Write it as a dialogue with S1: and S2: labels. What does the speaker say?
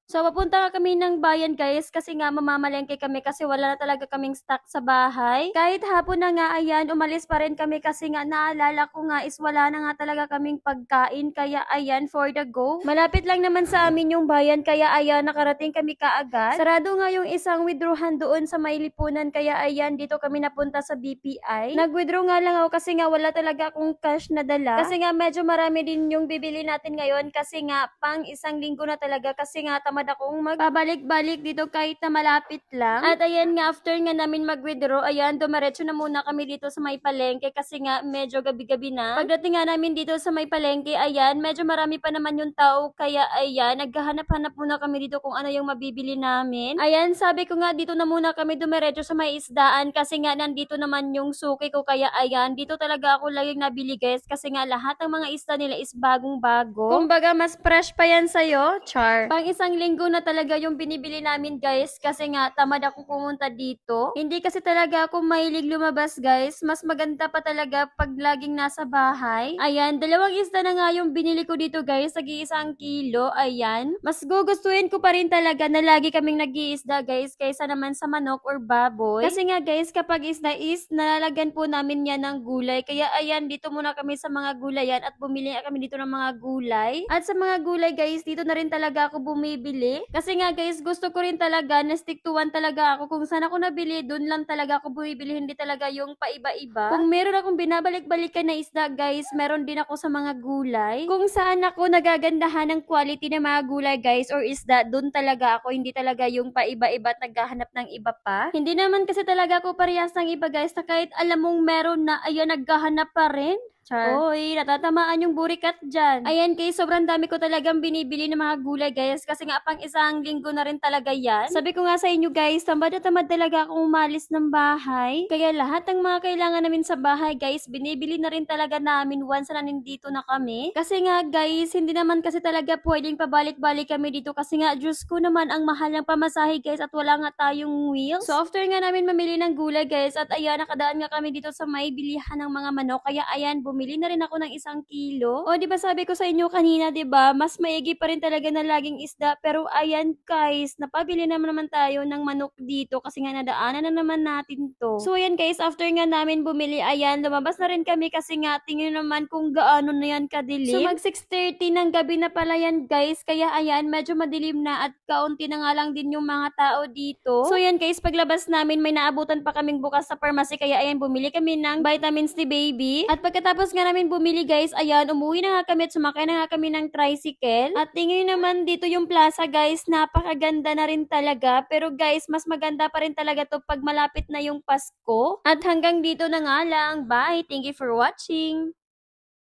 S1: So, papunta nga kami ng bayan guys kasi nga mamamalengke kami kasi wala na talaga kaming stock sa bahay. Kahit hapon na nga ayan, umalis pa rin kami kasi nga naalala ko nga is wala na nga talaga kaming pagkain. Kaya ayan, for the go. Malapit lang naman sa amin yung bayan kaya ayan, nakarating kami kaagad. Sarado nga yung isang withdrawhan doon sa may lipunan kaya ayan, dito kami napunta sa BPI. Nag-withdraw nga lang ako kasi nga wala talaga akong cash na dala. Kasi nga medyo marami din yung bibili natin ngayon kasi nga pang isang linggo na talaga kasi nga tamad akong magbabalik-balik dito kahit na malapit lang. At ayan nga, after nga namin mag-withdraw, ayan, dumaretso na muna kami dito sa may palengke kasi nga medyo gabi-gabi na. Pagdating nga namin dito sa may palengke, ayan, medyo marami pa naman yung tao kaya ayan, naghahanap-hanap muna kami dito kung ano yung mabibili namin. Ayan, sabi ko nga dito na muna kami dumiretso sa may isdaan kasi nga nandito naman yung suki ko kaya ayan, dito talaga ako laging nabili guys kasi nga lahat ng mga isda nila is bagong-bago. Kumbaga, mas fresh pa yan sa'yo, char. Pang isang linggo na talaga yung binibili namin guys kasi nga tamad ako pumunta dito. Hindi kasi talaga ako mahilig lumabas guys. Mas maganda pa talaga pag laging nasa bahay. Ayan, dalawang isda na nga yung binili ko dito guys. Nag-iisang kilo. Ayan. Mas gugustuhin ko pa rin talaga na lagi kaming nag-iisda guys kaysa naman sa manok or baboy. Kasi nga guys, kapag isda is nalalagyan po namin yan ng gulay. Kaya ayan, dito muna kami sa mga gulayan at bumili kami dito ng mga gulay. At sa mga gulay guys, dito na rin talaga ako bumibili. Kasi nga guys, gusto ko rin talaga na stick to one talaga ako. Kung saan ako nabili, dun lang talaga ako bumibili. Hindi talaga yung paiba-iba. Kung meron akong binabalik-balikan na isda guys, meron din ako sa mga gulay. Kung saan ako nagagandahan ng quality ng mga gulay guys or isda, dun talaga ako. Hindi talaga yung paiba-iba at naghahanap ng iba pa. Hindi naman kasi talaga ako parehas ng iba guys na kahit alam mong meron na, ayan, naghahanap pa rin. Char. Oy, natatamaan yung burikat dyan. Ayan, kay sobrang dami ko talagang binibili ng mga gulay, guys. Kasi nga, pang isang linggo na rin talaga yan. Sabi ko nga sa inyo, guys, tamad na tamad talaga akong umalis ng bahay. Kaya lahat ng mga kailangan namin sa bahay, guys, binibili na rin talaga namin once na nandito na kami. Kasi nga, guys, hindi naman kasi talaga pwedeng pabalik-balik kami dito. Kasi nga, Diyos ko naman, ang mahal ng pamasahe, guys, at wala nga tayong wheels. So, after nga namin mamili ng gulay, guys, at ayan, nakadaan nga kami dito sa may bilihan ng mga manok. Kaya ayan, bumili na rin ako ng 1 kilo. O, di ba sabi ko sa inyo kanina, di ba, mas maigi pa rin talaga na laging isda. Pero ayan guys, napabili naman tayo ng manok dito kasi nga nadaanan na naman natin to. So ayan guys, after nga namin bumili, ayan, lumabas na rin kami kasi nga tingin naman kung gaano na yan kadilim. So mag 6:30 ng gabi na pala yan guys, kaya ayan, medyo madilim na at kaunti na nga lang din yung mga tao dito. So ayan guys, paglabas namin may naabutan pa kaming bukas sa pharmacy kaya ayan, bumili kami ng vitamins ni baby. At pagkatapos nga namin bumili guys, ayan, umuwi na nga kami at sumakay na nga kami ng tricycle. At tingin naman dito yung plaza guys, napakaganda na rin talaga. Pero guys, mas maganda pa rin talaga to pag malapit na yung Pasko. At hanggang dito na nga lang. Bye! Thank you for watching!